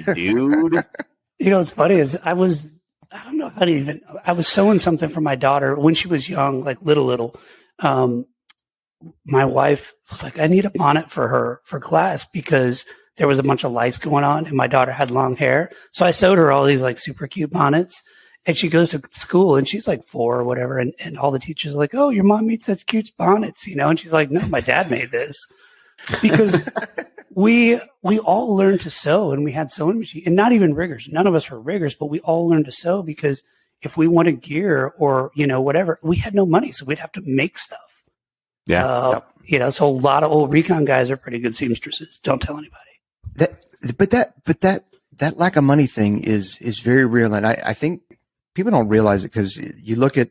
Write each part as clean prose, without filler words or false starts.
my dude. What's funny is I was sewing something for my daughter when she was young, like little. My wife was like, I need a bonnet for her for class because there was a bunch of lice going on and my daughter had long hair. So I sewed her all these like super cute bonnets. And she goes to school and she's like 4 or whatever. And all the teachers are like, oh, your mom made such cute bonnets, And she's like, no, my dad made this. Because we all learned to sew and we had sewing machine and not even riggers. None of us were riggers, but we all learned to sew because if we wanted gear or, whatever, we had no money. So we'd have to make stuff. Yeah. So a lot of old recon guys are pretty good seamstresses. Don't tell anybody. That lack of money thing is very real. And I think people don't realize it because you look at,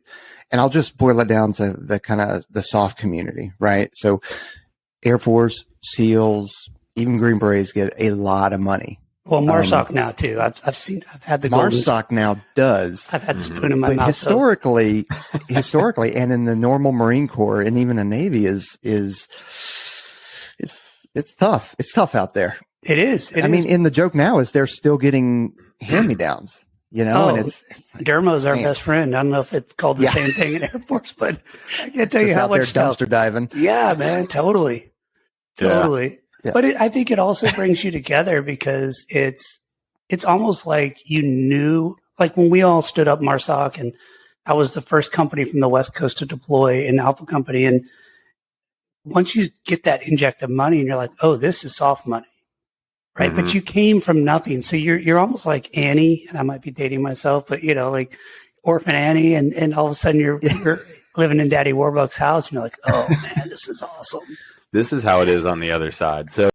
and I'll just boil it down to the kind of the soft community, right? So Air Force, SEALs, even Green Berets get a lot of money. Well, MARSOC now too. I've had the MARSOC now does. I've had the spoon in my mouth. Historically, and in the normal Marine Corps and even the Navy it's tough. It's tough out there. It is. I mean, in the joke now is they're still getting hand-me-downs, and it's Dermo's our best friend. I don't know if it's called the same thing in Air Force, but I can't tell you how much stuff. Dumpster diving. Yeah, man, totally. Yeah. But I think it also brings you together because it's almost like you knew, like when we all stood up MARSOC and I was the first company from the West Coast to deploy in Alpha Company. And once you get that inject of money and you're like, oh, this is soft money. Right. Mm-hmm. But you came from nothing. So you're almost like Annie, and I might be dating myself, but like Orphan Annie. And all of a sudden you're living in Daddy Warbucks' house and you're like, oh man, this is awesome. This is how it is on the other side. So